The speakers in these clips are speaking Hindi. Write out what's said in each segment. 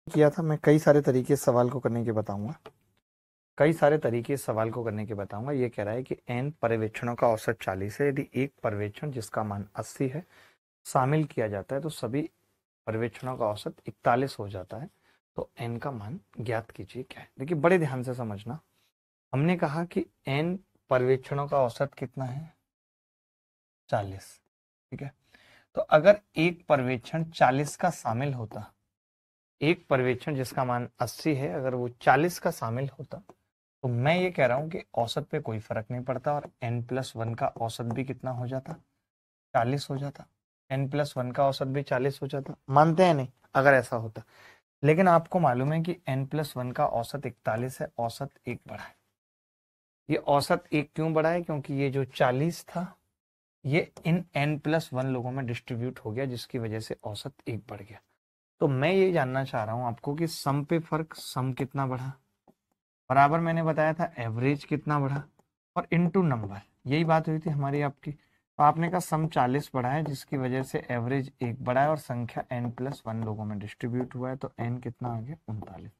किया था, मैं कई सारे तरीके इस सवाल को करने के बताऊंगा। कई सारे तरीके इस सवाल को करने के बताऊंगा। ये कह रहा है कि n पर्यवेक्षणों का औसत 40 है। यदि एक पर्यवेक्षण जिसका मान 80 है शामिल किया जाता है तो सभी पर्यवेक्षणों का औसत 41 हो जाता है। तो n का मान ज्ञात कीजिए क्या है। देखिए बड़े ध्यान से समझना। हमने कहा कि n पर्यवेक्षणों का औसत कितना है, 40। ठीक है, तो अगर एक पर्यवेक्षण 40 का शामिल होता, एक पर्यवेक्षण जिसका मान 80 है अगर वो 40 का शामिल होता, तो मैं ये कह रहा हूं कि औसत पे कोई फर्क नहीं पड़ता और n+1 का औसत भी कितना हो जाता, 40 हो जाता। n+1 का औसत भी 40 हो जाता। मानते हैं नहीं अगर ऐसा होता। लेकिन आपको मालूम है कि n+1 का औसत 41 है, औसत एक बढ़ा है। ये औसत एक क्यों बढ़ा है? क्योंकि ये जो 40 था ये इन n+1 लोगों में डिस्ट्रीब्यूट हो गया, जिसकी वजह से औसत एक बढ़ गया। तो मैं ये जानना चाह रहा हूं आपको कि सम पे फर्क, सम कितना बढ़ा, बराबर मैंने बताया था एवरेज कितना बढ़ा, और इनटू नंबर, यही बात हुई थी हमारी आपकी। तो आपने कहा सम 40 बढ़ा है जिसकी वजह से एवरेज एक बढ़ा है और संख्या n+1 लोगों में डिस्ट्रीब्यूट हुआ है। तो n कितना आ गया, 39।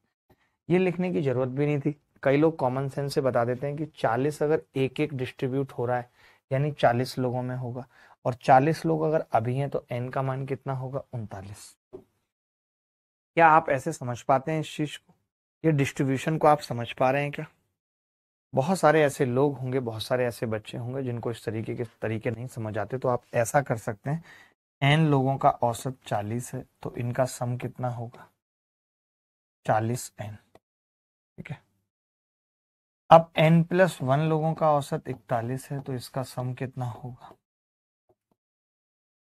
ये लिखने की जरूरत भी नहीं थी। कई लोग कॉमन सेंस से बता देते हैं कि 40 अगर एक एक डिस्ट्रीब्यूट हो रहा है यानी 40 लोगों में होगा, और 40 लोग अगर अभी हैं तो n का मान कितना होगा, 39। क्या आप ऐसे समझ पाते हैं इस चीज को? ये डिस्ट्रीब्यूशन को आप समझ पा रहे हैं क्या? बहुत सारे ऐसे लोग होंगे, बहुत सारे ऐसे बच्चे होंगे जिनको इस तरीके के तरीके नहीं समझ आते। तो आप ऐसा कर सकते हैं, n लोगों का औसत 40 है तो इनका सम कितना होगा, 40n। ठीक है, अब n+1 लोगों का औसत 41 है तो इसका सम कितना होगा,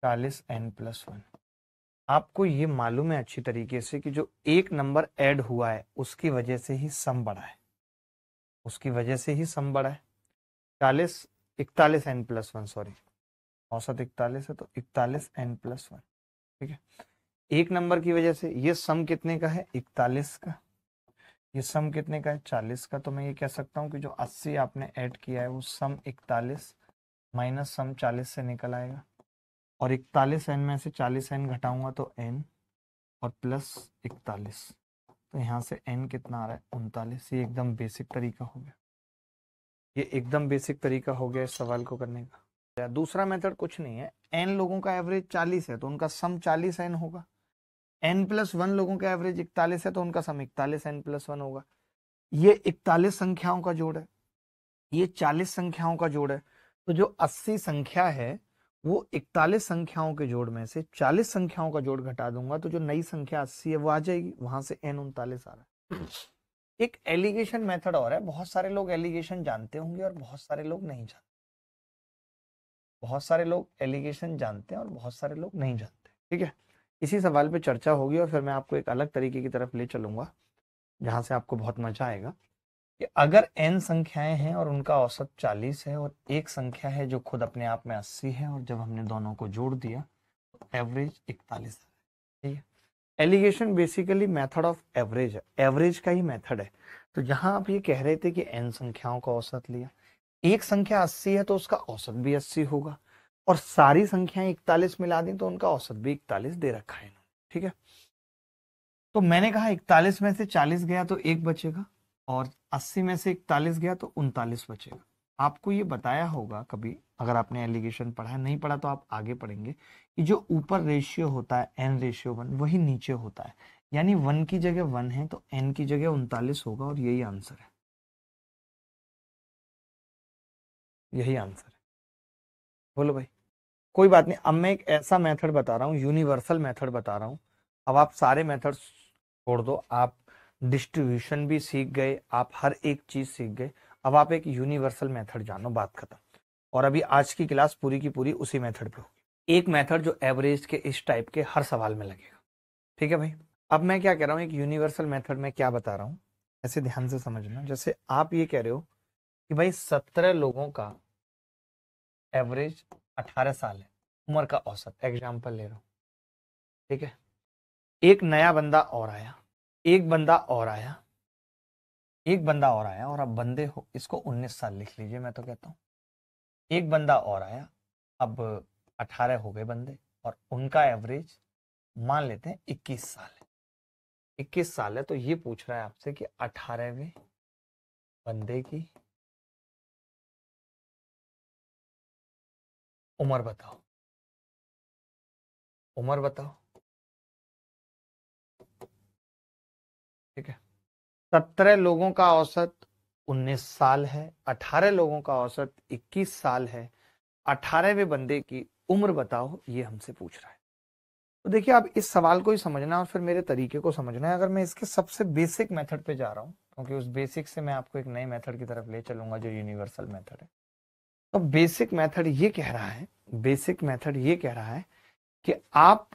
40n+1। आपको ये मालूम है अच्छी तरीके से कि जो एक नंबर ऐड हुआ है उसकी वजह से ही सम बढ़ा है, उसकी वजह से ही सम बढ़ा है। 40, 41n+1, सॉरी, औसत 41 है तो 41n+1। ठीक है, एक नंबर की वजह से ये सम कितने का है, 41 का। ये सम कितने का है, 40 का। तो मैं ये कह सकता हूँ कि जो 80 आपने ऐड किया है वो सम 41 माइनस सम 40 से निकल आएगा, और 41n में से 40n घटाऊंगा तो n, और प्लस 41। तो यहाँ से n कितना आ रहा है, 39। ये एकदम बेसिक तरीका हो गया, ये एकदम बेसिक तरीका हो गया इस सवाल को करने का। दूसरा मेथड कुछ नहीं है, n लोगों का एवरेज 40 है तो उनका सम 40n होगा। n+1 लोगों का एवरेज 41 है तो उनका सम 41n+1 होगा। ये 41 संख्याओं का जोड़ है, ये 40 संख्याओं का जोड़ है। तो जो 80 संख्या है वो 41 संख्याओं के जोड़ में से 40 संख्याओं का जोड़ घटा दूंगा तो जो नई संख्या 80 है वो आ जाएगी, वहां से n 39 आ रहा है। एक एलिगेशन मेथड और है, बहुत सारे लोग एलिगेशन जानते होंगे और बहुत सारे लोग नहीं जानते। बहुत सारे लोग एलिगेशन जानते हैं और बहुत सारे लोग नहीं जानते। ठीक है, इसी सवाल पे चर्चा होगी और फिर मैं आपको एक अलग तरीके की तरफ ले चलूंगा जहां से आपको बहुत मजा आएगा कि अगर n संख्याएं हैं और उनका औसत 40 है और एक संख्या है जो खुद अपने आप में 80 है, और जब हमने दोनों को जोड़ दिया तो एवरेज 41 है। ठीक है, alligation basically method of average है, एवरेज का ही मेथड है। तो जहां आप ये कह रहे थे कि n संख्याओं का औसत लिया, एक संख्या 80 है तो उसका औसत भी 80 होगा, और सारी संख्याएं 41 मिला दी तो उनका औसत भी 41 दे रखा है इन्होंने। ठीक है, तो मैंने कहा 41 में से 40 गया तो एक बचेगा, और 80 में से 41 गया तो 39 बचेगा। आपको ये बताया होगा कभी, अगर आपने एलिगेशन पढ़ा है, नहीं पढ़ा तो आप आगे पढ़ेंगे, कि जो ऊपर रेशियो होता है n/1 वही नीचे होता है। यानी 1 की जगह 1 है तो n की जगह 39 होगा, और यही आंसर है, यही आंसर है। बोलो भाई। कोई बात नहीं, अब मैं एक ऐसा मेथड बता रहा हूँ, यूनिवर्सल मेथड बता रहा हूँ। अब आप सारे मेथड छोड़ दो, आप डिस्ट्रीब्यूशन भी सीख गए, आप हर एक चीज सीख गए। अब आप एक यूनिवर्सल मेथड जानो, बात खत्म। और अभी आज की क्लास पूरी की पूरी उसी मेथड पे होगी, एक मेथड जो एवरेज के इस टाइप के हर सवाल में लगेगा। ठीक है भाई, अब मैं क्या कह रहा हूँ, एक यूनिवर्सल मेथड में क्या बता रहा हूँ, ऐसे ध्यान से समझना। जैसे आप ये कह रहे हो कि भाई 17 लोगों का एवरेज 18 साल है, उम्र का औसत एग्जाम्पल ले रहा हूँ। ठीक है, एक नया बंदा और आया, एक बंदा और आया, एक बंदा और आया, और अब बंदे हो, इसको 19 साल लिख लीजिए, मैं तो कहता हूँ। एक बंदा और आया, अब 18 हो गए बंदे, और उनका एवरेज मान लेते हैं 21 साल है। 21 साल है, तो ये पूछ रहा है आपसे कि 18वें बंदे की उम्र बताओ। उम्र बताओ, ठीक है। 17 लोगों का औसत 19 साल है, 18 लोगों का औसत 21 साल है, 18वें बंदे की उम्र बताओ, ये हमसे पूछ रहा है। तो देखिए, आप इस सवाल को ही समझना है और फिर मेरे तरीके को समझना है। अगर मैं इसके सबसे बेसिक मेथड पे जा रहा हूँ, क्योंकि उस बेसिक से मैं आपको एक नए मेथड की तरफ ले चलूंगा जो यूनिवर्सल मेथड है। तो बेसिक मेथड ये कह रहा है, बेसिक मेथड ये कह रहा है कि आप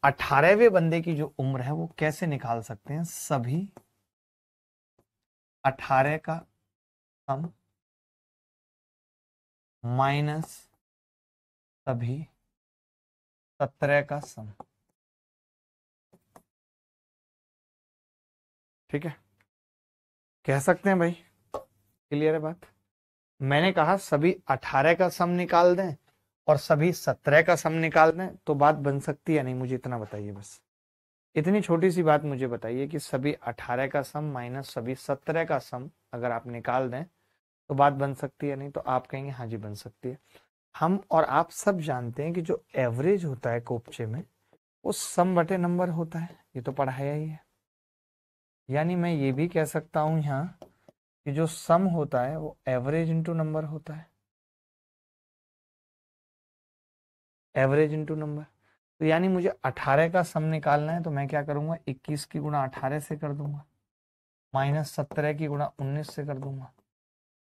18वें बंदे की जो उम्र है वो कैसे निकाल सकते हैं। सभी 18 का सम माइनस सभी 17 का सम, ठीक है। कह सकते हैं भाई, क्लियर है बात। मैंने कहा सभी 18 का सम निकाल दें और सभी 17 का सम निकाल दें, तो बात बन सकती है नहीं, मुझे इतना बताइए बस। इतनी छोटी सी बात मुझे बताइए कि सभी 18 का सम माइनस सभी 17 का सम अगर आप निकाल दें तो बात बन सकती है नहीं, तो आप कहेंगे हाँ जी बन सकती है। हम और आप सब जानते हैं कि जो एवरेज होता है कोपचे में वो सम बटे नंबर होता है, ये तो पढ़ाया ही है। यानी मैं ये भी कह सकता हूं यहाँ कि जो सम होता है वो एवरेज इंटू नंबर होता है, एवरेज इंटू नंबर। तो यानी मुझे 18 का सम निकालना है, तो मैं क्या करूंगा, 21 की गुणा 18 से कर दूंगा, माइनस 17 की गुणा 19 से कर दूंगा।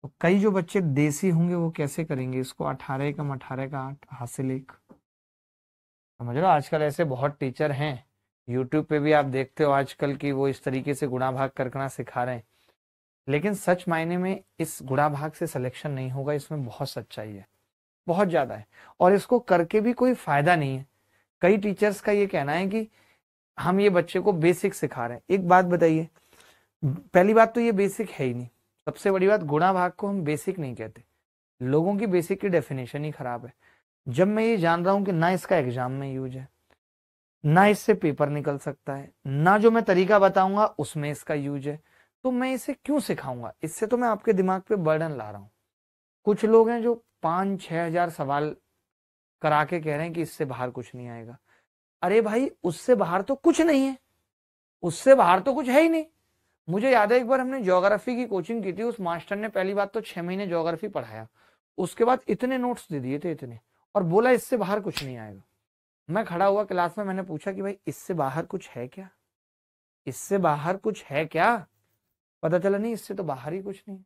तो कई जो बच्चे देसी होंगे वो कैसे करेंगे इसको, 18 कम 18 का 8 हासिल 1। समझ रहे हो, आजकल ऐसे बहुत टीचर हैं, यूट्यूब पे भी आप देखते हो आजकल की वो इस तरीके से गुणा भाग करना सिखा रहे हैं। लेकिन सच मायने में इस गुणा भाग से सिलेक्शन नहीं होगा, इसमें बहुत सच्चाई है, बहुत ज्यादा है। और इसको करके भी कोई फायदा नहीं है। कई टीचर्स का ये कहना है कि हम ये बच्चे को बेसिक सिखा रहे हैं। एक बात बताइए, पहली बात तो ये बेसिक है ही नहीं। सबसे बड़ी बात, गुणा भाग को हम बेसिक नहीं कहते, लोगों की बेसिक की डेफिनेशन ही खराब है। जब मैं ये जान रहा हूं कि ना इसका एग्जाम में यूज है, ना इससे पेपर निकल सकता है, ना जो मैं तरीका बताऊंगा उसमें इसका यूज है, तो मैं इसे क्यों सिखाऊंगा। इससे तो मैं आपके दिमाग पे बर्डन ला रहा हूं। कुछ लोग हैं जो 5-6 हजार सवाल करा के कह रहे हैं कि इससे बाहर कुछ नहीं आएगा। अरे भाई, उससे बाहर तो कुछ नहीं है, उससे बाहर तो कुछ है ही नहीं। मुझे याद है एक बार हमने ज्योग्राफी की कोचिंग की थी, उस मास्टर ने पहली बात तो 6 महीने ज्योग्राफी पढ़ाया, उसके बाद इतने नोट्स दे दिए थे, इतने, और बोला इससे बाहर कुछ नहीं आएगा। मैं खड़ा हुआ क्लास में, मैंने पूछा कि भाई इससे बाहर कुछ है क्या, इससे बाहर कुछ है क्या। पता चला नहीं, इससे तो बाहर ही कुछ नहीं।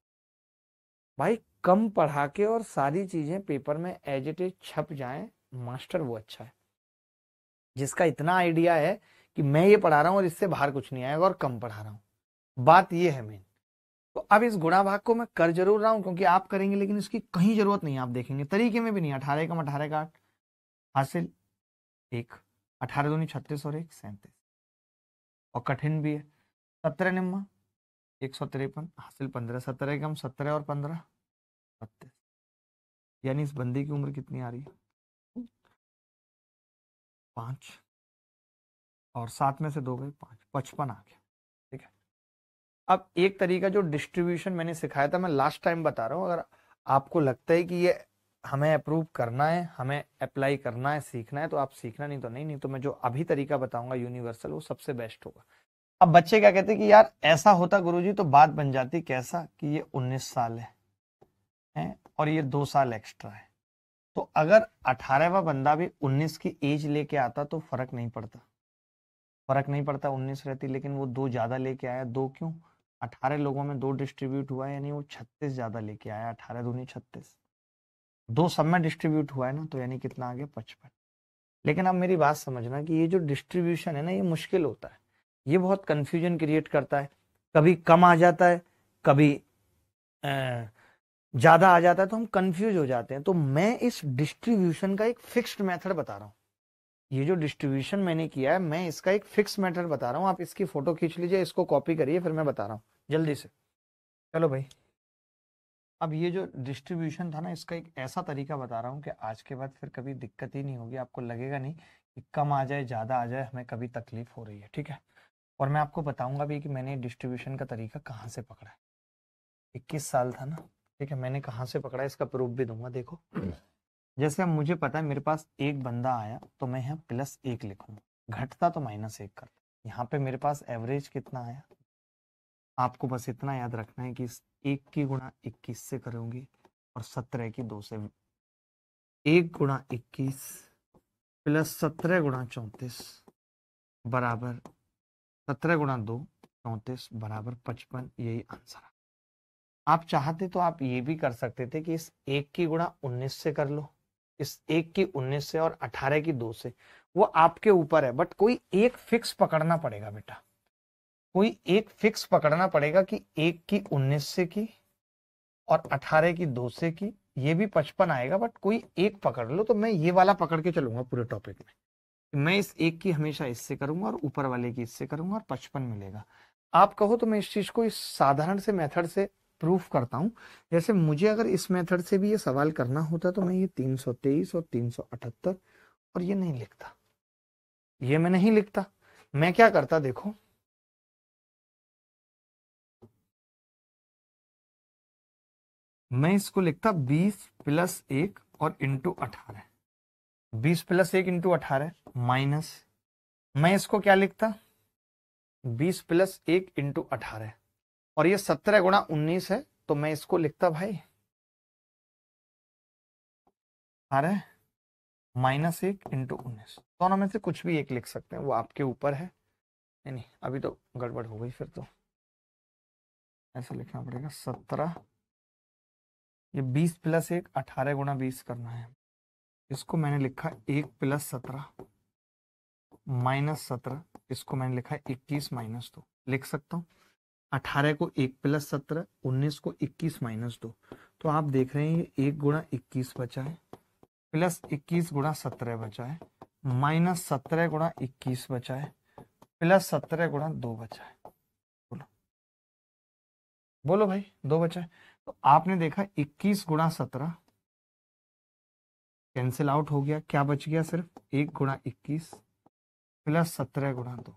भाई, कम पढ़ा के और सारी चीजें पेपर में एज इट इज छप जाएं, मास्टर वो अच्छा है जिसका इतना आइडिया है कि मैं ये पढ़ा रहा हूं और इससे बाहर कुछ नहीं आएगा और कम पढ़ा रहा हूं। बात ये है मेन। तो अब इस गुणा भाग को मैं कर जरूर रहा हूं क्योंकि आप करेंगे, लेकिन इसकी कहीं जरूरत नहीं है। आप देखेंगे तरीके में भी नहीं, 18 कम 18 का 8 हासिल 1, 18 दूनी 36 और 1 37, और कठिन भी है। 17 निम्मा 153 हासिल 15, 17 कम 17 और 15 32। यानी इस बंदे की उम्र कितनी आ रही है, 5, और 7 में से 2 गए 5, 55 आ गया, ठीक है। अब एक तरीका जो डिस्ट्रीब्यूशन मैंने सिखाया था, मैं लास्ट टाइम बता रहा हूँ, अगर आपको लगता है कि ये हमें अप्रूव करना है, हमें अप्लाई करना है, सीखना है, तो आप सीखना, नहीं तो नहीं। नहीं तो मैं जो अभी तरीका बताऊंगा यूनिवर्सल, वो सबसे बेस्ट होगा। अब बच्चे क्या कहते हैं कि यार ऐसा होता गुरुजी तो बात बन जाती, कैसा कि ये 19 साल है और ये 2 साल एक्स्ट्रा है। तो अगर 18वां बंदा भी 19 की एज लेके आता तो फर्क नहीं पड़ता, फर्क नहीं पड़ता, 19 रहती, लेकिन वो 2 ज्यादा लेके आया। 2 क्यों, 18 लोगों में 2 डिस्ट्रीब्यूट हुआ है, यानी वो 36 ज्यादा लेके आया, 18 दूनी 36, 2 सब में डिस्ट्रीब्यूट हुआ है ना, तो यानी कितना आ गया 55। लेकिन अब मेरी बात समझना कि ये जो डिस्ट्रीब्यूशन है ना, ये मुश्किल होता है, ये बहुत कंफ्यूजन क्रिएट करता है। कभी कम आ जाता है, कभी ज्यादा आ जाता है, तो हम कंफ्यूज हो जाते हैं। तो मैं इस डिस्ट्रीब्यूशन का एक फिक्स्ड मेथड बता रहा हूँ। ये जो डिस्ट्रीब्यूशन मैंने किया है, मैं इसका एक फिक्स मेथड बता रहा हूँ। आप इसकी फोटो खींच लीजिए, इसको कॉपी करिए, फिर मैं बता रहा हूँ जल्दी से। चलो भाई, अब ये जो डिस्ट्रीब्यूशन था ना, इसका एक ऐसा तरीका बता रहा हूँ कि आज के बाद फिर कभी दिक्कत ही नहीं होगी, आपको लगेगा नहीं कि कम आ जाए ज्यादा आ जाए हमें कभी तकलीफ हो रही है, ठीक है। और मैं आपको बताऊंगा भी कि मैंने डिस्ट्रीब्यूशन का तरीका कहाँ से पकड़ा है। 21 साल था ना, ठीक है, मैंने कहाँ से पकड़ा है इसका प्रूफ भी दूंगा। देखो जैसे अब मुझे पता है मेरे पास एक बंदा आया तो मैं यहाँ +1 लिखूंगा, घटता तो -1 करता। यहाँ पे मेरे पास एवरेज कितना आया, आपको बस इतना याद रखना है कि इस 1 की गुणा 21 से करोगे और 17 की 2 से। 1 गुणा 21 प्लस 17 गुणा 34 बराबर 17 गुणा 2 34 बराबर 55। यही आंसर है। आप चाहते तो आप ये भी कर सकते थे कि इस 1 की गुणा 19 से कर लो, इस 1 की 19 से और 18 की 2 से, वो आपके ऊपर है। बट कोई एक फिक्स पकड़ना पड़ेगा बेटा, कोई एक फिक्स पकड़ना पड़ेगा कि 1 की 19 से की और 18 की 2 से की, ये भी 55 आएगा। बट कोई एक पकड़ लो, तो मैं ये वाला पकड़ के चलूंगा पूरे टॉपिक में। मैं इस 1 की हमेशा इससे करूंगा और ऊपर वाले की इससे करूंगा और 55 मिलेगा। आप कहो तो मैं इस चीज को इस साधारण से मेथड से प्रूफ करता हूं। जैसे मुझे अगर इस मेथड से भी ये सवाल करना होता तो मैं ये 323 और 378 और ये नहीं लिखता, ये मैं नहीं लिखता। मैं क्या करता देखो, मैं इसको लिखता 20 + 1 और इंटू 18। 20 + 1 इंटू 18 माइनस, मैं इसको क्या लिखता 20 + 1 इंटू 18, और ये 17 गुणा 19 है तो मैं इसको लिखता भाई -1 इंटू 19। दोनों में से कुछ भी एक लिख सकते हैं, वो आपके ऊपर है। नहीं नहीं, अभी तो गड़बड़ हो गई, फिर तो ऐसा लिखना पड़ेगा 17, ये 20 + 1 18 गुणा 20 करना है। इसको मैंने लिखा 1 + 17 -17, इसको मैंने लिखा 21 - 2। लिख सकता हूँ 18 को 1 + 17, 19 को 21 - 2। तो आप देख रहे हैं ये 1 गुणा 21 बचा है, प्लस 21 गुणा 17 बचा है, -17 गुणा 21 बचा है, प्लस 17 गुणा 2 बचा है। बोलो बोलो भाई, 2 बचा है। तो आपने देखा 21 गुणा 17 कैंसिल आउट हो गया, क्या बच गया सिर्फ 1 गुणा 21 प्लस 17 गुणा 2।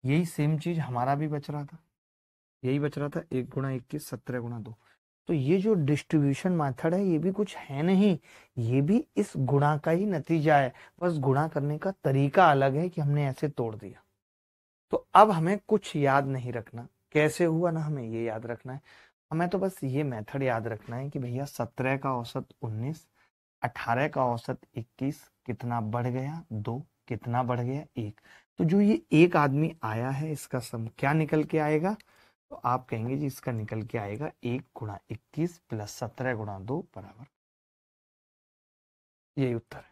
यही सेम चीज हमारा भी बच रहा था, यही बच रहा था 1 गुणा 21 17 गुणा 2। तो ये जो डिस्ट्रीब्यूशन मेथड है ये भी कुछ है नहीं, ये भी इस गुणा का ही नतीजा है। बस गुणा करने का तरीका अलग है कि हमने ऐसे तोड़ दिया। तो अब हमें कुछ याद नहीं रखना कैसे हुआ ना, हमें ये याद रखना है। हमें तो बस ये मेथड याद रखना है कि भैया 17 का औसत 19, 18 का औसत 21, कितना बढ़ गया 2, कितना बढ़ गया 1। तो जो ये एक आदमी आया है इसका सम क्या निकल के आएगा, तो आप कहेंगे जी इसका निकल के आएगा 1 गुणा 21 प्लस 17 गुणा 2 बराबर, यही उत्तर है।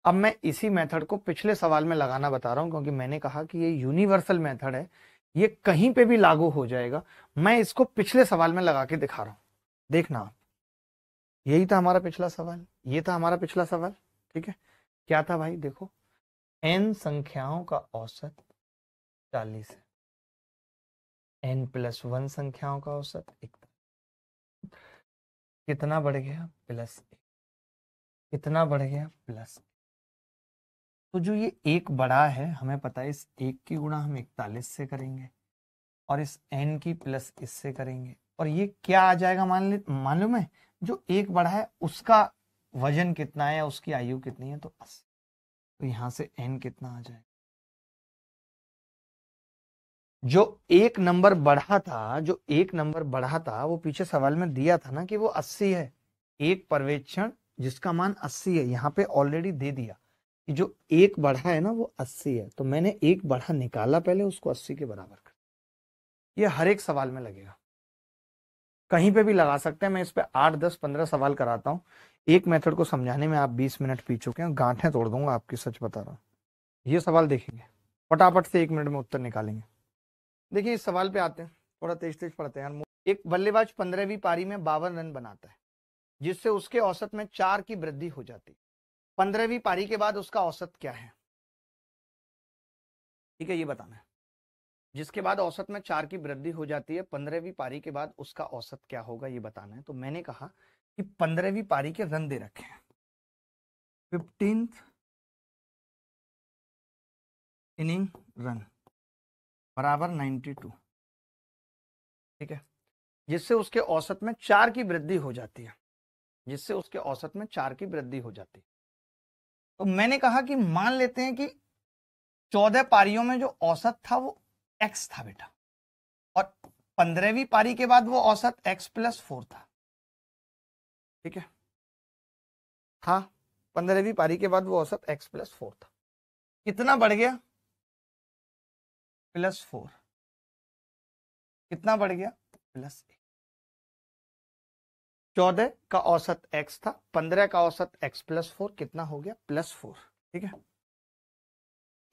अब मैं इसी मेथड को पिछले सवाल में लगाना बता रहा हूं, क्योंकि मैंने कहा कि ये यूनिवर्सल मेथड है, ये कहीं पे भी लागू हो जाएगा। मैं इसको पिछले सवाल में लगा के दिखा रहा हूं, देखना आप। यही था हमारा पिछला सवाल, ये था हमारा पिछला सवाल, ठीक है। क्या था भाई, देखो n संख्याओं का औसत 40 है, n+1 संख्याओं का औसत 41, कितना बढ़ गया +1, कितना बढ़ गया +1। तो जो ये एक बड़ा है हमें पता है, इस 1 की गुणा हम 41 से करेंगे और इस n की प्लस इससे करेंगे, और ये क्या आ जाएगा मालूम है, जो एक बड़ा है उसका वजन कितना है, उसकी आयु कितनी है, तो 80। तो यहां से n कितना आ जाएगा, जो एक नंबर बढ़ा था, जो एक नंबर बढ़ा था वो पीछे सवाल में दिया था ना कि वो 80 है। एक पर्यवेक्षण जिसका मान 80 है, यहाँ पे ऑलरेडी दे दिया कि जो एक बढ़ा है ना वो 80 है। तो मैंने एक बढ़ा निकाला पहले, उसको 80 के बराबर कर। ये हर एक सवाल में लगेगा, कहीं पे भी लगा सकते हैं। मैं इस पे 8 10 15 सवाल कराता हूँ, एक मेथड को समझाने में आप 20 मिनट पी चुके हैं, गांठें तोड़ दूंगा आपकी, सच बता रहा हूँ। ये सवाल देखेंगे, फटाफट से 1 मिनट में उत्तर निकालेंगे। देखिए इस सवाल पे आते हैं, थोड़ा तेज तेज पढ़ते हैं यार। एक बल्लेबाज 15वीं पारी में 52 रन बनाता है, जिससे उसके औसत में 4 की वृद्धि हो जाती है। 15वीं पारी के बाद उसका औसत क्या है, ठीक है, ये बताना है। जिसके बाद औसत में 4 की वृद्धि हो जाती है, 15वीं पारी के बाद उसका औसत क्या होगा ये बताना है। तो मैंने कहा कि 15वीं पारी के रन दे रखे हैं, 15th इनिंग रन बराबर 92, ठीक है, जिससे उसके औसत में 4 की वृद्धि हो जाती है, जिससे उसके औसत में 4 की वृद्धि हो जाती है। तो मैंने कहा कि मान लेते हैं कि 14 पारियों में जो औसत था वो x था बेटा, और 15वीं पारी के बाद वो औसत x+4 था, ठीक है, हाँ 15वीं पारी के बाद वो औसत x+4 था। कितना बढ़ गया? +4। कितना बढ़ गया? +1। 14 का औसत x था, 15 का औसत x+4, कितना हो गया? +4, ठीक है।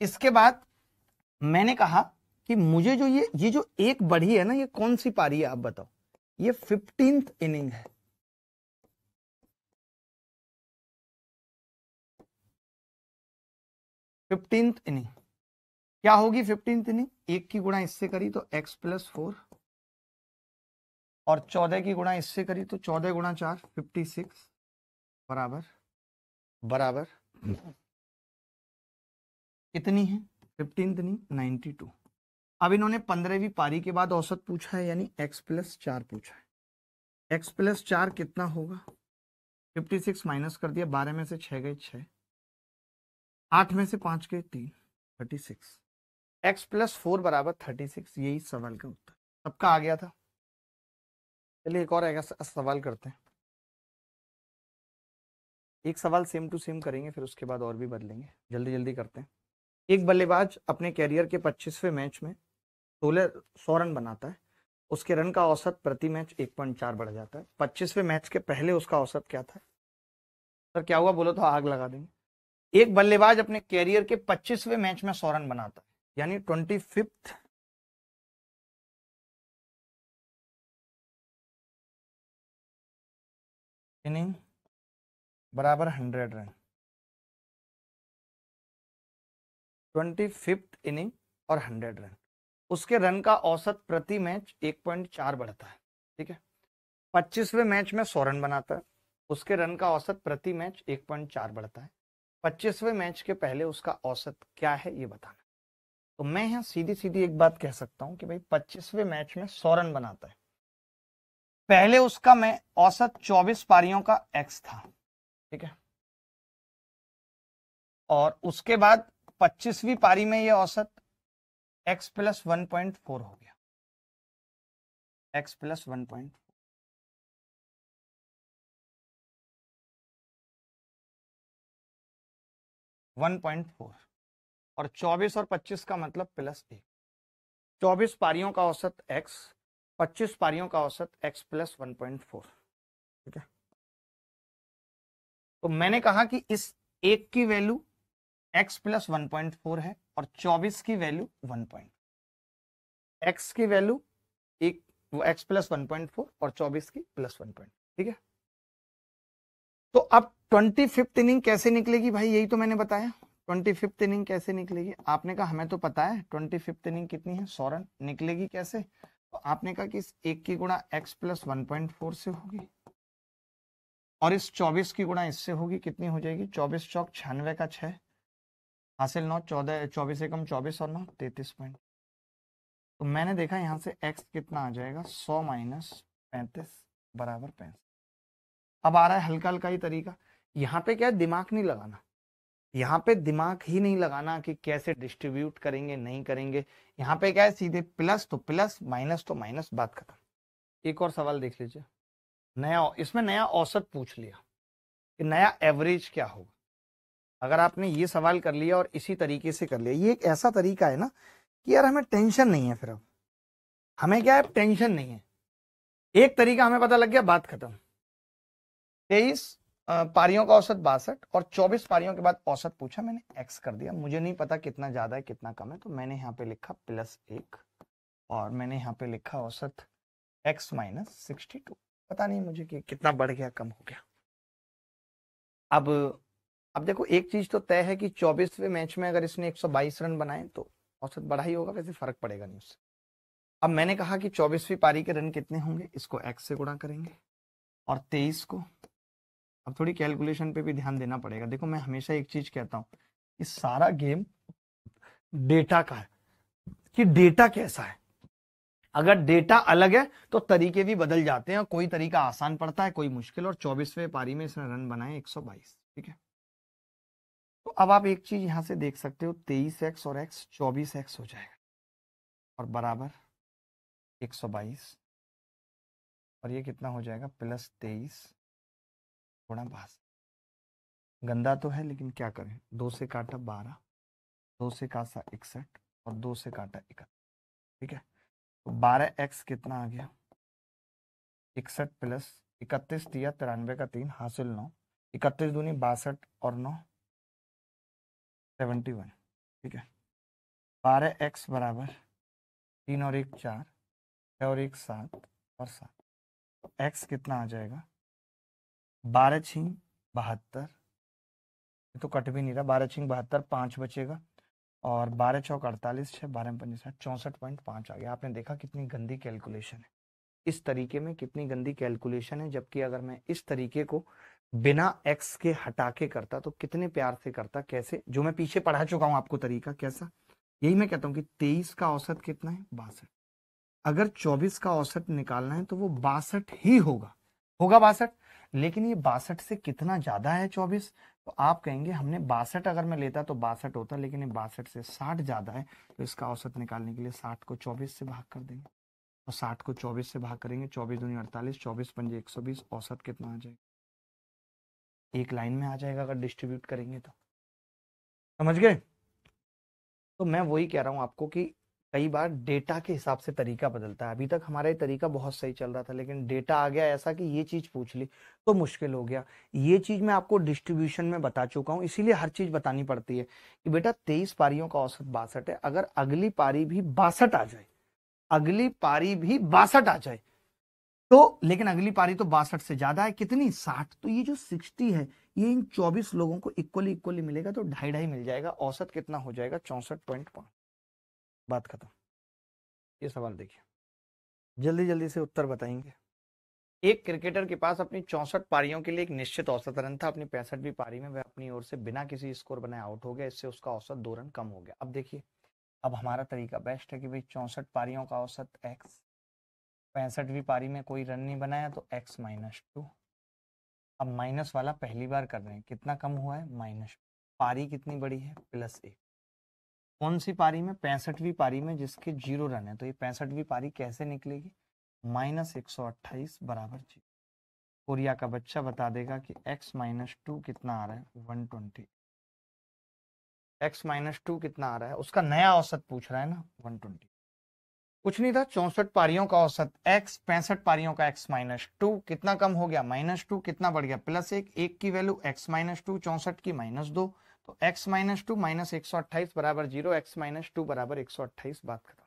इसके बाद मैंने कहा कि मुझे जो ये जो एक बढ़ी है ना, ये कौन सी पारी है आप बताओ? ये 15th इनिंग है। फिफ्टींथ इनिंग क्या होगी? 15th इनिंग 1 की गुणा इससे करी तो x+4, और 14 की गुणा इससे करी तो 14 गुणा 4 56, बराबर बराबर कितनी है? 15th inning 92। अब इन्होंने 15वीं पारी के बाद औसत पूछा है, यानी x+4 पूछा है। x+4 कितना होगा? 56 माइनस कर दिया, 12 में से 6 गए 6, 8 में से 5 गए 3, 36। x+4 बराबर 36, यही सवाल का उत्तर। सबका आ गया था। चलिए एक और सवाल करते हैं। एक सवाल सेम टू सेम करेंगे, फिर उसके बाद और भी बदलेंगे। जल्दी जल्दी करते हैं। एक बल्लेबाज अपने कैरियर के 25वें मैच में 100 रन बनाता है। उसके रन का औसत प्रति मैच 1.4 बढ़ जाता है। 25वें मैच के पहले उसका औसत क्या था? सर क्या हुआ बोलो तो आग लगा देंगे। एक बल्लेबाज अपने कैरियर के 25वें मैच में 100 रन बनाता है, यानी 25th इनिंग बराबर 100 रन। 25th इनिंग और 100 रन। उसके रन का औसत प्रति मैच 1.4 बढ़ता है, ठीक है। 25वें मैच में 100 रन बनाता है, उसके रन का औसत प्रति मैच 1.4 बढ़ता है। 25वें मैच के पहले उसका औसत क्या है ये बताना। तो मैं यहाँ सीधी सीधी एक बात कह सकता हूं कि भाई 25वें मैच में 100 रन बनाता है, पहले उसका मैं औसत 24 पारियों का x था, ठीक है, और उसके बाद 25वीं पारी में ये औसत x+1.4 हो गया। x+1.4, 1.4, और 24 और 25 का मतलब +1। 24 पारियों का औसत x, 25 पारियों का औसत x+1.4, ठीक है। तो मैंने कहा कि इस एक की वैल्यू x+1.4 है और 24 की वैल्यू 1. x की वैल्यू एक वो x+1.4 और 24 की +1. ठीक है। तो अब 25th इनिंग कैसे निकलेगी भाई, यही तो मैंने बताया। 25th इनिंग कैसे निकलेगी? आपने कहा हमें तो पता है 25th इनिंग कितनी है, 100 रन। निकलेगी कैसे? तो आपने कहा कि इस एक की गुणा x+1.4 से होगी और इस 24 की गुणा इससे होगी। कितनी हो जाएगी? 24 चौक 96 का 6 हासिल 9, 14 24 एकम 24 और 9 33 पॉइंट। तो मैंने देखा यहाँ से x कितना आ जाएगा, 100 माइनस 35 बराबर 65। अब आ रहा है हल्का हल्का ही तरीका। यहाँ पे क्या है, दिमाग नहीं लगाना। यहाँ पे दिमाग ही नहीं लगाना कि कैसे डिस्ट्रीब्यूट करेंगे नहीं करेंगे। यहाँ पे क्या है, सीधे प्लस तो प्लस, माइनस तो माइनस, बात खत्म। एक और सवाल देख लीजिए। नया, इसमें नया औसत पूछ लिया कि नया एवरेज क्या होगा। अगर आपने ये सवाल कर लिया और इसी तरीके से कर लिया, ये एक ऐसा तरीका है ना कि यार हमें टेंशन नहीं है। फिर अब हमें क्या है, टेंशन नहीं है। एक तरीका हमें पता लग गया, बात खत्म। 23 पारियों का औसत 62 और 24 पारियों के बाद औसत पूछा, मैंने x कर दिया। मुझे नहीं पता कितना ज्यादा है कितना कम है, तो मैंने यहाँ पे लिखा +1 और मैंने यहाँ पे लिखा औसत x माइनस 62। पता नहीं मुझे कि कितना बढ़ गया कम हो गया। अब देखो एक चीज तो तय है कि 24वें मैच में अगर इसने 122 रन बनाए तो औसत बढ़ा ही होगा, वैसे फर्क पड़ेगा नहीं उससे। अब मैंने कहा कि 24वीं पारी के रन कितने होंगे, इसको x से गुणा करेंगे और 23 को। अब थोड़ी कैलकुलेशन पे भी ध्यान देना पड़ेगा। देखो मैं हमेशा एक चीज कहता हूँ, इस सारा गेम डेटा का है। कि डेटा कैसा है। अगर डेटा अलग है तो तरीके भी बदल जाते हैं, कोई तरीका आसान पड़ता है, कोई मुश्किल। और 24वें पारी में इसने रन बनाए 122। ठीक है, तो अब आप एक चीज यहां से देख सकते हो, 23x और x 24x हो जाएगा और बराबर 122, और ये कितना हो जाएगा +23 गुणा 62। गंदा तो है लेकिन क्या करें, 2 से काटा 12, 2 से काटा 61 और 2 से काटा 31। ठीक है, तो 12x कितना आ गया, 61 प्लस 31 दिया 93 का 3 हासिल 9, 31 दूनी 62 और 9 71। ठीक है, 12x बराबर 3 और 1 4, 6 और 1 7 और 7। तो x कितना आ जाएगा, 12 छीं 72, ये तो कट भी नहीं रहा, 12 छीं 72, 5 बचेगा और 12 चौक 48, 6 12 पंजे 64.5 आ गया। आपने देखा कितनी गंदी कैलकुलेशन है, इस तरीके में कितनी गंदी कैलकुलेशन है। जबकि अगर मैं इस तरीके को बिना x के हटा के करता तो कितने प्यार से करता, कैसे, जो मैं पीछे पढ़ा चुका हूं आपको तरीका कैसा। यही मैं कहता हूं कि 23 का औसत कितना है 62, अगर 24 का औसत निकालना है तो वो 62 ही होगा, होगा 62। लेकिन ये 62 से कितना ज्यादा है 24, तो आप कहेंगे हमने 62 अगर मैं लेता तो 62 होता, लेकिन ये 62 से 60 ज्यादा है, तो इसका औसत निकालने के लिए 60 को 24 से भाग कर देंगे। और 60 को 24 से भाग करेंगे, 24 दूनी 48, 24 पंजे 120, औसत कितना आ जाएगा, एक लाइन में आ जाएगा अगर डिस्ट्रीब्यूट करेंगे तो। समझ गए। तो मैं वही कह रहा हूं आपको कि कई बार डेटा के हिसाब से तरीका बदलता है। अभी तक हमारा ये तरीका बहुत सही चल रहा था, लेकिन डेटा आ गया ऐसा कि ये चीज पूछ ली तो मुश्किल हो गया। ये चीज मैं आपको डिस्ट्रीब्यूशन में बता चुका हूं, इसीलिए हर चीज बतानी पड़ती है कि बेटा 23 पारियों का औसत 62 है। अगर अगली पारी भी 62 आ जाए, अगली पारी भी 62 आ जाए तो, लेकिन अगली पारी तो 62 से ज्यादा है, कितनी 60, तो ये जो 60 है ये इन 24 लोगों को इक्वली इक्वली मिलेगा, तो 2.5 मिल जाएगा। औसत कितना हो जाएगा 64.5। बात खत्म। ये सवाल देखिए, जल्दी जल्दी से उत्तर बताएंगे। एक क्रिकेटर के पास अपनी 64 पारियों के लिए एक निश्चित औसत रन था। अपनी 65वीं पारी में वह अपनी ओर से बिना किसी स्कोर बनाए आउट हो गया, इससे उसका औसत 2 रन कम हो गया। अब देखिए, अब हमारा तरीका बेस्ट है कि भाई 64 पारियों का औसत x, 65वीं पारी में कोई रन नहीं बनाया तो x-2। अब माइनस वाला पहली बार कर रहे हैं, कितना कम हुआ है माइनस, पारी कितनी बड़ी है +1। कौन सी पारी में, 65वीं पारी में जिसके 0 रन है। तो ये 65वीं पारी कैसे निकलेगी, -128 बराबर 0। कोरिया का बच्चा बता देगा कि x-2 कितना आ रहा है 120। x-2 कितना आ रहा है, उसका नया औसत पूछ रहा है ना 120। कुछ नहीं था, 64 पारियों का औसत x, 65 पारियों का x-2, कितना कम हो गया -2, कितना बढ़ गया +1, 1 की वैल्यू x-2, 64 की -2, तो x-2 -128 बराबर 0, x-2 बराबर 128। बात खत्म।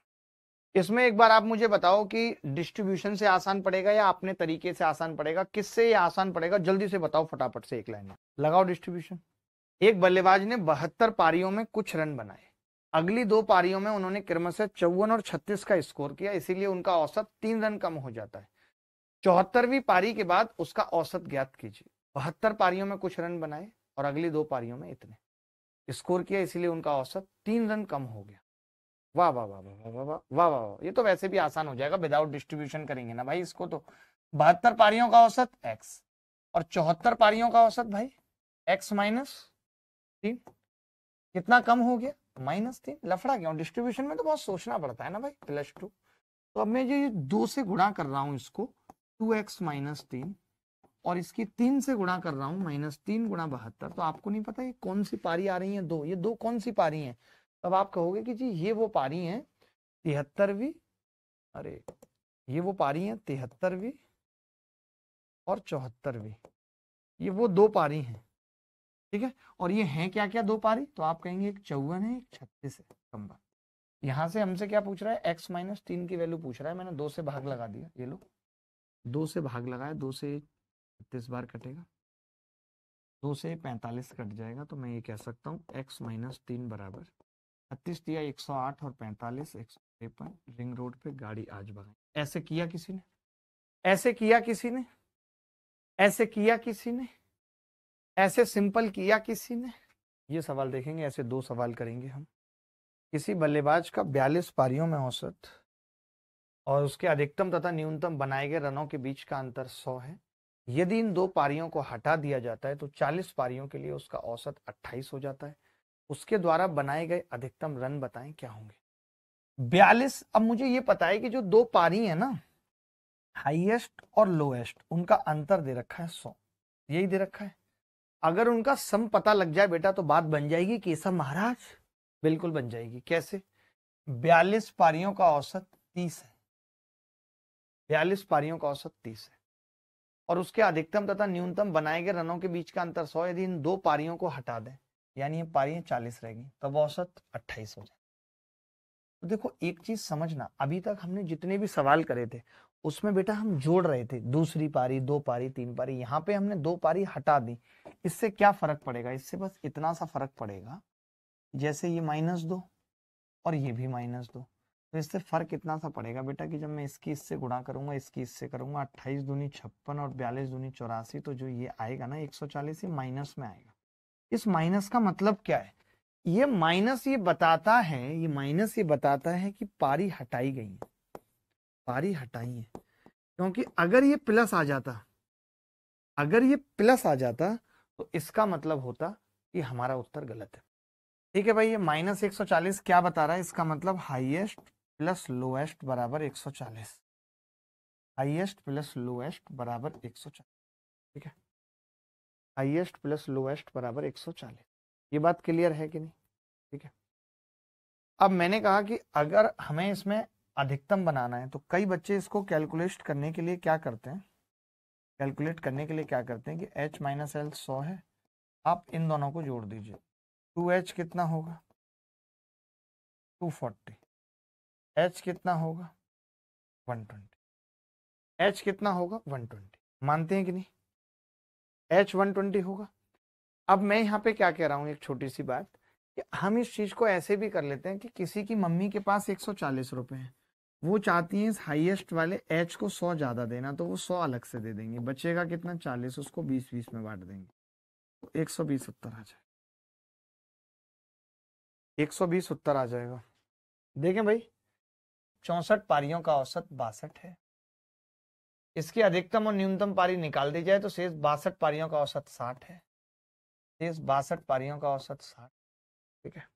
इसमें एक बार आप मुझे बताओ कि डिस्ट्रीब्यूशन से आसान पड़ेगा या अपने तरीके से आसान पड़ेगा, किससे ये आसान पड़ेगा, जल्दी से बताओ फटाफट से, एक लाइन में लगाओ डिस्ट्रीब्यूशन। एक बल्लेबाज ने 72 पारियों में कुछ रन बनाए, अगली 2 पारियों में उन्होंने क्रमशः 54 और 36 का स्कोर किया, इसीलिए उनका औसत 3 रन कम हो जाता है। 74वीं पारी के बाद उसका औसत ज्ञात कीजिए। 72 पारियों में कुछ रन बनाए और अगली 2 पारियों में इतने स्कोर किया, इसीलिए उनका औसत 3 रन कम हो गया। वाह वाह वाह वाह वाह वाह वाह वाह वाह, ये तो वैसे भी आसान हो जाएगा, विदाउट डिस्ट्रीब्यूशन करेंगे ना भाई इसको तो। 72 पारियों का औसत x और 74 पारियों का औसत भाई x-3, कितना कम हो गया -3। लफड़ा क्यों, डिस्ट्रीब्यूशन में तो बहुत सोचना पड़ता है ना भाई, +2। तो अब मैं ये 2 से गुणा कर रहा हूं इसको, 2x-3, और इसकी 3 से गुणा कर रहा हूं, -3 गुणा 72। तो आपको नहीं पता ये कौन सी पारी आ रही है, दो, ये दो कौन सी पारी है। तब आप कहोगे कि जी ये वो पारी है 73वीं, अरे ये वो पारी है 73वीं और 74वीं, ये वो 2 पारी हैं। ठीक है, और ये हैं क्या क्या 2 पारी, तो आप कहेंगे एक 54 है, एक 36 है। कम बात। यहां से हमसे क्या पूछ रहा है, x-3 की वैल्यू पूछ रहा है। मैंने 2 से भाग लगा दिया, ये लो 2 से भाग लगाया, 2 से 36 बार कटेगा, 2 से 45 कट जाएगा, तो मैं ये कह सकता हूँ x-3 बराबर 36 दिया 108 और 45 153। रिंग रोड पे गाड़ी आज भगाई। ऐसे किया किसी ने, ऐसे किया किसी ने, ऐसे किया किसी ने, ऐसे सिंपल किया किसी ने। ये सवाल देखेंगे, ऐसे 2 सवाल करेंगे हम। किसी बल्लेबाज का 42 पारियों में औसत और उसके अधिकतम तथा न्यूनतम बनाए गए रनों के बीच का अंतर 100 है। यदि इन दो पारियों को हटा दिया जाता है तो 40 पारियों के लिए उसका औसत 28 हो जाता है। उसके द्वारा बनाए गए अधिकतम रन बताएं क्या होंगे। 42। अब मुझे ये पता है कि जो दो पारी है ना, हाईएस्ट और लोएस्ट, उनका अंतर दे रखा है 100, यही दे रखा है। अगर उनका सम पता लग जाए बेटा तो बात बन जाएगी केशव महाराज, बिल्कुल बन जाएगी। कैसे? 42 पारियों का औसत 30 है, 42 पारियों का औसत 30 है और उसके अधिकतम तथा न्यूनतम बनाए गए रनों के बीच का अंतर 100। यदि इन दो पारियों को हटा दें, यानी ये पारियां 40 रहेगी, तब औसत 28 हो जाए। तो देखो एक चीज समझना, अभी तक हमने जितने भी सवाल करे थे उसमें बेटा हम जोड़ रहे थे, दूसरी पारी, दो पारी, तीन पारी। यहाँ पे हमने दो पारी हटा दी। इससे क्या फर्क पड़ेगा? इससे बस इतना सा फर्क पड़ेगा, जैसे ये -2 और ये भी -2, तो इससे फर्क इतना सा पड़ेगा बेटा कि जब मैं इसकी इससे गुणा करूंगा, इसकी इससे करूंगा, 28 दूनी 56 और 42 दूनी 84, तो जो ये आएगा ना 140, ये माइनस में आएगा। इस माइनस का मतलब क्या है? ये माइनस ये बताता है, ये माइनस ये बताता है कि पारी हटाई गई है, पारी हटाई है। क्योंकि अगर ये प्लस आ जाता, अगर ये प्लस आ जाता तो इसका मतलब होता कि हमारा उत्तर गलत है। ठीक है भाई, ये -140 क्या बता रहा है? इसका मतलब हाईएस्ट प्लस लोएस्ट बराबर 140, हाईएस्ट प्लस लोएस्ट बराबर 140। ठीक है, हाईएस्ट प्लस लोएस्ट बराबर 140। ये बात क्लियर है कि नहीं? ठीक है। अब मैंने कहा कि अगर हमें इसमें अधिकतम बनाना है तो कई बच्चे इसको कैलकुलेट करने के लिए क्या करते हैं, कैलकुलेट करने के लिए क्या करते हैं कि h माइनस एल 100 है, आप इन दोनों को जोड़ दीजिए। 2h कितना होगा? 240। h कितना होगा? 120। h कितना होगा? 120। मानते हैं कि नहीं? h 120 होगा। अब मैं यहाँ पे क्या कह रहा हूँ, एक छोटी सी बात, कि हम इस चीज को ऐसे भी कर लेते हैं कि किसी की मम्मी के पास 140 रुपए हैं, वो चाहती है इस हाईएस्ट वाले h को 100 ज्यादा देना, तो वो 100 अलग से दे देंगे, बचेगा कितना? 40, उसको 20-20 में बांट देंगे, तो 120 उत्तर आ जाएगा। 120 उत्तर आ जाएगा। देखें भाई, 64 पारियों का औसत 62 है। इसकी अधिकतम और न्यूनतम पारी निकाल दी जाए तो शेष 62 पारियों का औसत 60 है। शेष 62 पारियों का औसत 60। ठीक है,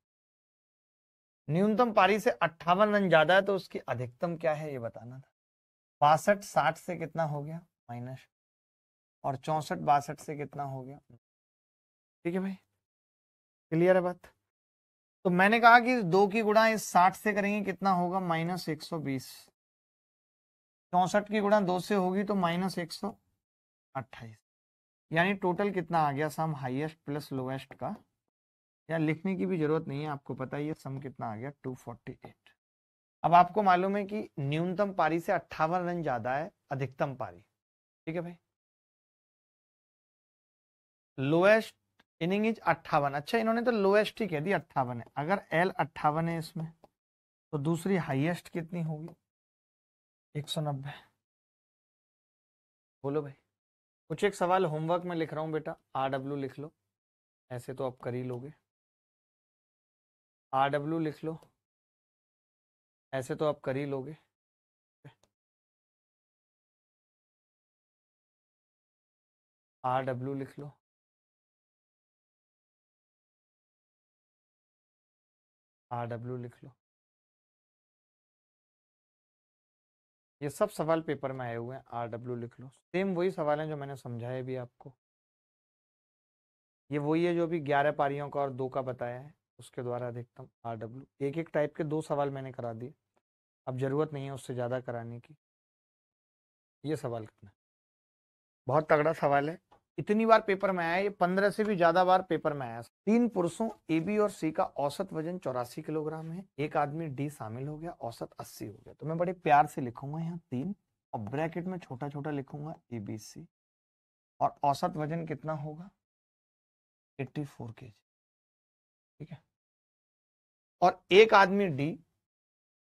न्यूनतम पारी से 58 रन ज्यादा है तो उसकी अधिकतम क्या है ये बताना था। 62 60 से कितना हो गया? माइनस, और 64 62 से कितना हो गया? ठीक है भाई, क्लियर है बात? तो मैंने कहा कि इस 2 की गुणा इस 60 से करेंगे, कितना होगा? -120। 64 की गुणा 2 से होगी तो -128। यानी टोटल कितना आ गया सम हाईएस्ट प्लस लोएस्ट का? या लिखने की भी जरूरत नहीं है, आपको पता ही है सम कितना आ गया, 248। अब आपको मालूम है कि न्यूनतम पारी से 58 रन ज्यादा है अधिकतम पारी। ठीक है भाई, लोएस्ट इनिंग इज 58। अच्छा, इन्होंने तो लोएस्ट ही कह दी, 58 है। अगर एल 58 है इसमें, तो दूसरी हाईएस्ट कितनी होगी? 190। बोलो भाई। कुछ एक सवाल होमवर्क में लिख रहा हूं बेटा, RW लिख लो, ऐसे तो आप कर ही लोगे। RW लिख लो, ऐसे तो आप कर ही लोगे। RW लिख लो, RW लिख लो। ये सब सवाल पेपर में आए हुए हैं, RW लिख लो। सेम वही सवाल हैं जो मैंने समझाए भी आपको। ये वही है जो अभी 11 पारियों का और 2 का बताया है, उसके द्वारा अधिकतम RW। एक एक टाइप के 2 सवाल मैंने करा दिए, अब जरूरत नहीं है उससे ज्यादा कराने की। ये सवाल करना, बहुत तगड़ा सवाल है, इतनी बार पेपर में आया, ये 15 से भी ज्यादा बार पेपर में आया। 3 पुरुषों ए, बी और सी का औसत वजन 84 किलोग्राम है। एक आदमी डी शामिल हो गया, औसत 80 हो गया। तो मैं बड़े प्यार से लिखूंगा यहाँ 3, और ब्रैकेट में छोटा छोटा लिखूंगा ABC, और औसत वजन कितना होगा? 84 kg। ठीक है, और एक आदमी डी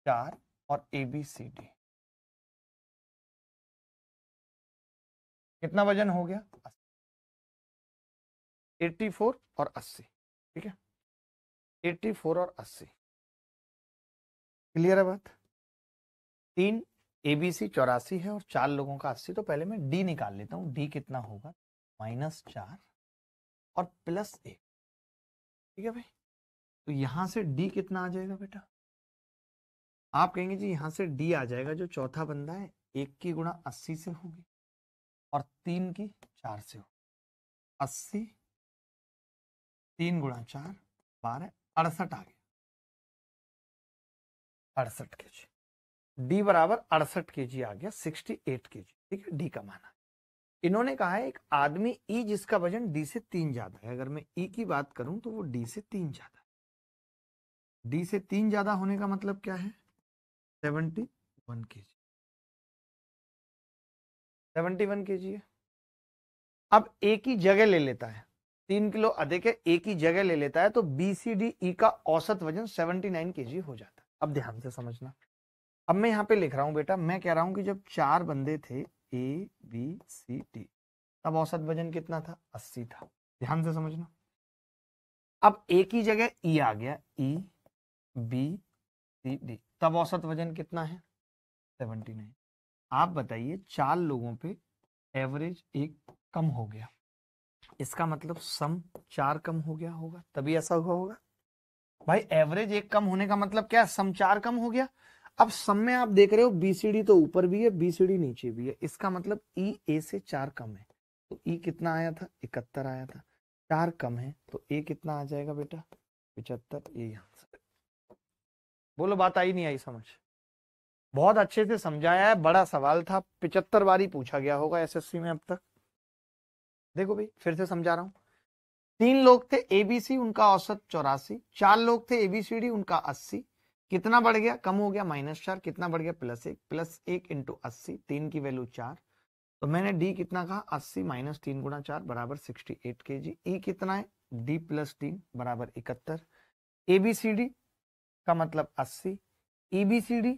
4 और ABCD कितना वजन हो गया? 84 और 80। ठीक है, 84 और 80। क्लियर है बात? 3 ABC 84 है और 4 लोगों का 80, तो पहले मैं डी निकाल लेता हूं। डी कितना होगा? -4 और +1। ठीक है भाई, तो यहां से डी कितना आ जाएगा बेटा? आप कहेंगे जी यहां से डी आ जाएगा, जो चौथा बंदा है 1 की गुणा 80 से होगी और 3 की 4 से होगी। 80 3 गुणा 4 12 68 आ गया, 68 kg। डी बराबर 68 kg आ गया, 68 kg। ठीक है, डी का मान। इन्होंने कहा है एक आदमी ई जिसका वजन डी से 3 ज्यादा है। अगर मैं ई की बात करूं तो वो डी से 3 ज्यादा है। डी से 3 ज्यादा होने का मतलब क्या है? 71 kg। 71 kg है। अब एक ही जगह ले लेता है, 3 किलो अधिक है, एक ही जगह ले लेता है, तो BCDE का औसत वजन 79 kg हो जाता है। अब ध्यान से समझना। अब मैं यहाँ पे लिख रहा हूं बेटा, मैं कह रहा हूं कि जब 4 बंदे थे ABCD, तब औसत वजन कितना था? 80 था। ध्यान से समझना। अब एक ही जगह ई आ गया, EBCD, तब औसत वजन कितना है? 79। आप बताइए 4 लोगों पे एवरेज एक कम हो गया, इसका मतलब सम 4 कम हो गया होगा, तभी ऐसा हुआ होगा। भाई एवरेज एक कम होने का मतलब क्या? सम 4 कम हो गया। अब सम में आप देख रहे हो BCD तो ऊपर भी है, BCD नीचे भी है, इसका मतलब ई ए से 4 कम है। तो ई कितना आया था? 71 आया था। 4 कम है तो ए कितना आ जाएगा बेटा? 75। ये आंसर। बोलो बात आई नहीं आई समझ? बहुत अच्छे से समझाया है, बड़ा सवाल था, 75 बार ही पूछा गया होगा SSC में अब तक। देखो भाई फिर से समझा रहा हूं। 3 लोग थे ABC, उनका औसत 84। 4 लोग थे ABCD, उनका 80। कितना बढ़ गया? कम हो गया, -4। कितना बढ़ गया? +1। +1 × 80, 3 की वैल्यू 4। तो मैंने डी कितना कहा? 80 - 3 × 4 बराबर 68 kg। ई कितना है? D + 3 बराबर 71। ABCD का मतलब 80, EBCD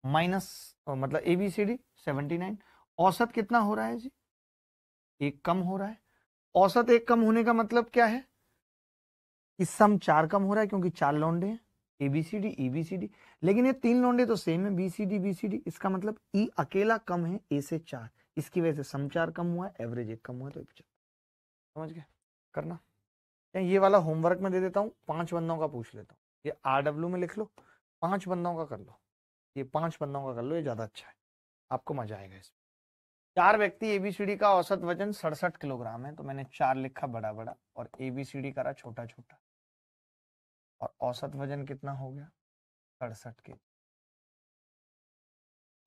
माइनस मतलब ABCD 79। औसत कितना हो रहा है जी? एक कम हो रहा है। औसत एक कम होने का मतलब क्या है? इस सम 4 कम हो रहा है, क्योंकि 4 लौंडे हैं, ABCD EBCD। लेकिन ये 3 लौंडे तो सेम है, BCD BCD। इसका मतलब ई अकेला कम है ए से 4, इसकी वजह से सम 4 कम हुआ है, एवरेज एक कम हुआ है, तो 75। समझ गए? करना ये वाला होमवर्क में दे देता हूँ, 5 बंदों का पूछ लेता हूँ। ये RW में लिख लो, 5 बंदों का कर लो। ये 5 बंदों का कर लो, ये ज्यादा अच्छा है, आपको मजा आएगा इसमें। 4 व्यक्ति ABCD का औसत वजन 67 किलोग्राम है, तो मैंने 4 लिखा बड़ा बड़ा और ABCD करा छोटा छोटा, और औसत वजन कितना हो गया? 67 के।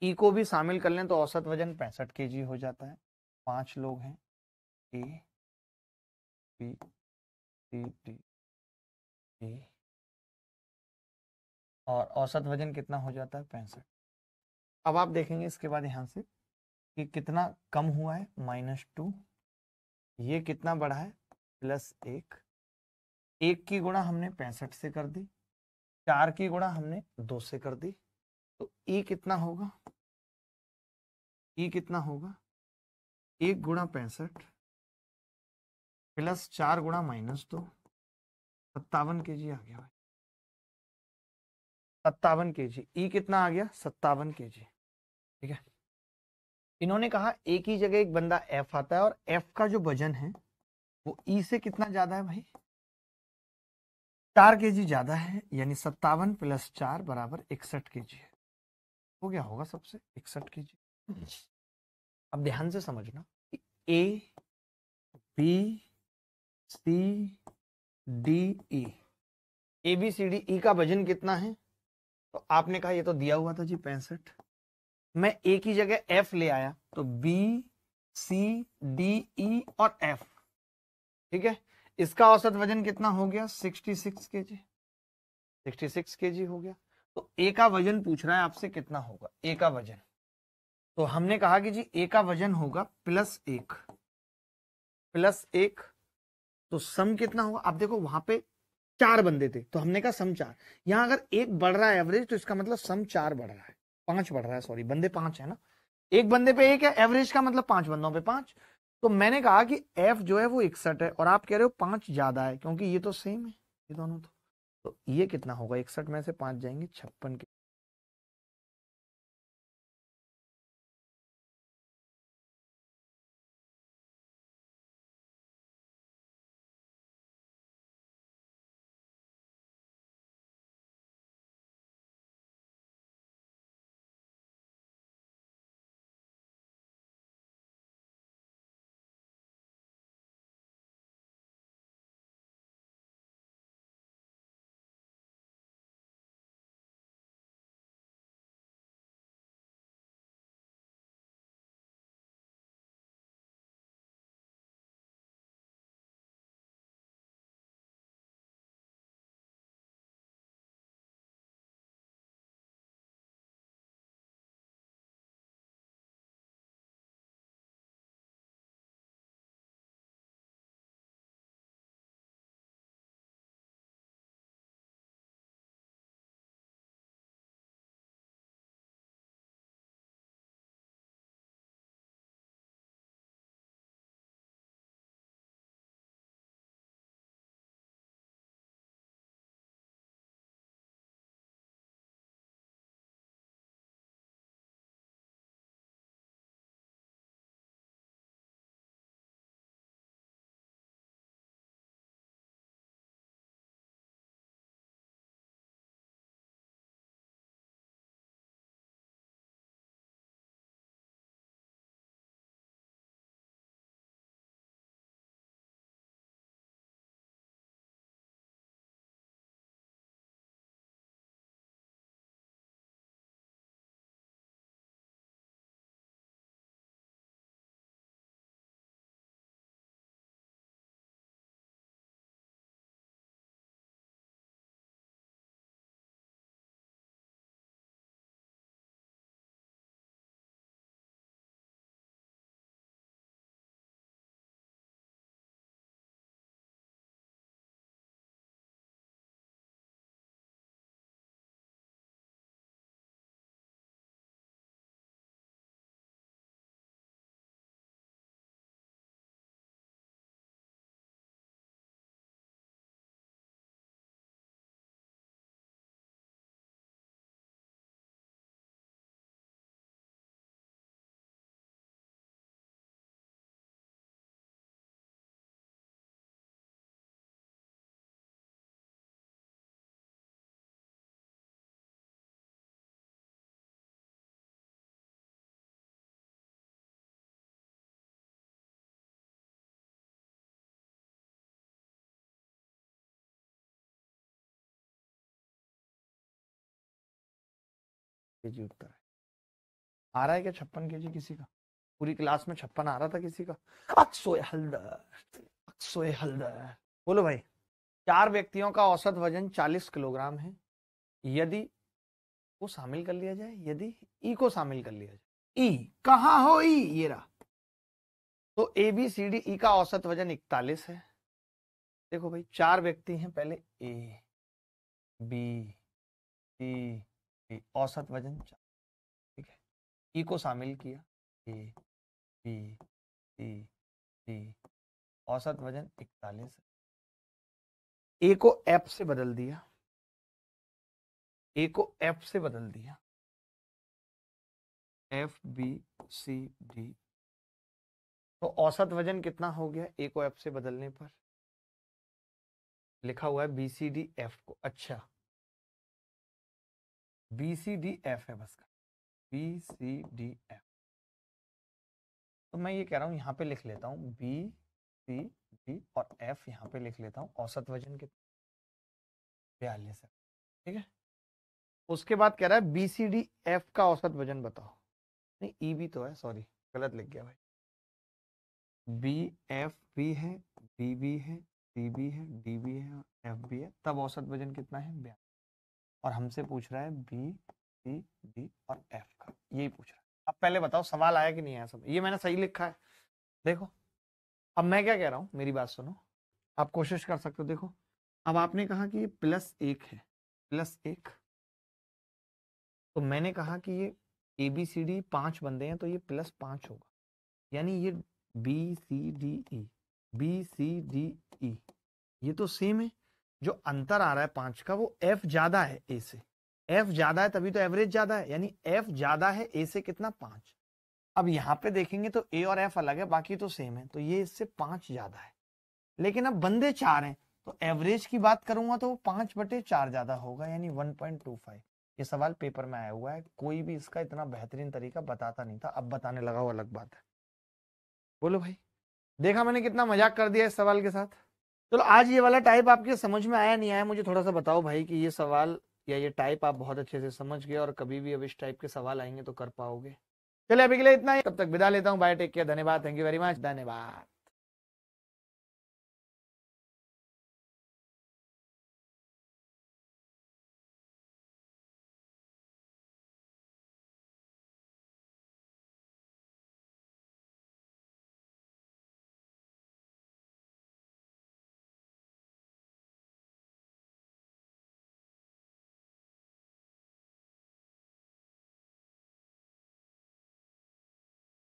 ई को भी शामिल कर लें तो औसत वजन 65 kg हो जाता है। 5 लोग हैं, ABCD और औसत वजन कितना हो जाता है? 65। अब आप देखेंगे इसके बाद यहां से कि कितना कम हुआ है? -2। ये कितना बढ़ा है? +1। 1 की गुणा हमने 65 से कर दी, 4 की गुणा हमने 2 से कर दी, तो ई कितना होगा? ई कितना होगा? 1 गुणा 65 +4 गुणा -2, 57 kg आ गया भाई। 57 kg। ई कितना आ गया? 57 kg। ठीक है, इन्होंने कहा एक ही जगह एक बंदा एफ आता है और एफ का जो वजन है वो ई से कितना ज्यादा है भाई? 4 kg ज्यादा है, यानी 57 + 4 बराबर 61 kg है। हो गया होगा सबसे 61 kg। अब ध्यान से समझना, A B C D E, ABCD का वजन कितना है? तो आपने कहा ये तो दिया हुआ था जी 65। मैं एक ही जगह F ले आया, तो B C D E और F। ठीक है, इसका औसत वजन कितना हो गया? 66 kg। 66 kg हो गया। तो ए का वजन पूछ रहा है आपसे कितना होगा? ए का वजन, तो हमने कहा कि जी ए का वजन होगा +1 +1। तो सम कितना होगा? आप देखो वहां पे 4 बंदे थे, तो हमने कहा सम 4। यहां अगर एक बढ़ रहा है एवरेज, तो इसका मतलब सम 4 बढ़ रहा है, 5 बढ़ रहा है, सॉरी बंदे 5 है ना, एक बंदे पे 1 है, एवरेज का मतलब 5 बंदों पे 5। तो मैंने कहा कि एफ जो है वो 61 है, और आप कह रहे हो 5 ज्यादा है, क्योंकि ये तो सेम है ये दोनों। तो ये कितना होगा? 61 में से 5 जाएंगे, 56 के। केजी उत्तर है। आ रहा है क्या 56 केजी किसी का? पूरी क्लास में 56 आ रहा था किसी का? अक्सोए हल्दर, अक्सोए हल्दर। बोलो भाई, 4 व्यक्तियों का औसत वजन 40 किलोग्राम है। यदि को शामिल कर लिया जाए, यदि ई को शामिल कर लिया जाए, ई कहाँ हो, ई ये रहा, तो ए बी सी डी ई का औसत वजन 41 है। देखो भाई 4 व्यक्ति हैं, पहले ए बी सी डी, औसत वजन 4, ठीक है। ई को शामिल किया, ए बी सी डी, औसत वजन 41 है। ए को एफ से बदल दिया, ए को एफ से बदल दिया, एफ बी सी डी, तो औसत वजन कितना हो गया ए को एफ से बदलने पर? लिखा हुआ है बी सी डी एफ को। अच्छा, बी सी डी एफ है बस का, बी सी डी एफ। तो मैं ये कह रहा हूं यहां पे लिख लेता हूं बी सी डी और एफ, यहां पे लिख लेता हूं औसत वजन कितना? 42 है, ठीक है। उसके बाद कह रहा है बी सी डी एफ का औसत वजन बताओ। नहीं, ई भी तो है, सॉरी गलत लिख गया भाई। बी एफ भी है, बी भी है, सी भी है, डी भी है और एफ भी है, तब औसत वजन कितना है? 42। और हमसे पूछ रहा है बी सी डी और एफ का, यही पूछ रहा है। अब पहले बताओ सवाल आया कि नहीं आया? सब ये मैंने सही लिखा है, देखो। अब मैं क्या कह रहा हूं, मेरी बात सुनो, आप कोशिश कर सकते हो। देखो अब आपने कहा कि ये +1 है, +1, तो मैंने कहा कि ये ए बी सी डी 5 बंदे हैं, तो ये +5 होगा, यानी ये B C D E, B C D E ये तो सेम है। जो अंतर आ रहा है 5 का, वो एफ ज्यादा है ए से, एफ ज्यादा है तभी तो एवरेज ज्यादा है, यानी एफ ज्यादा है ए से कितना? 5। अब यहाँ पे देखेंगे तो ए और एफ अलग है, बाकी तो सेम है, तो ये इससे 5 ज्यादा है। लेकिन अब बंदे 4 हैं, तो एवरेज की बात करूंगा तो वो 5/4 ज्यादा होगा, यानी 1.25। ये सवाल पेपर में आया हुआ है, कोई भी इसका इतना बेहतरीन तरीका बताता नहीं था, अब बताने लगा, वो अलग बात है। बोलो भाई, देखा मैंने कितना मजाक कर दिया इस सवाल के साथ। चलो आज ये वाला टाइप आपके समझ में आया नहीं आया, मुझे थोड़ा सा बताओ भाई कि ये सवाल या ये टाइप आप बहुत अच्छे से समझ गए और कभी भी अब इस टाइप के सवाल आएंगे तो कर पाओगे। चलिए अभी के लिए इतना ही, तब तक विदा लेता हूँ, बाय, टेक केयर, धन्यवाद, थैंक यू वेरी मच, धन्यवाद।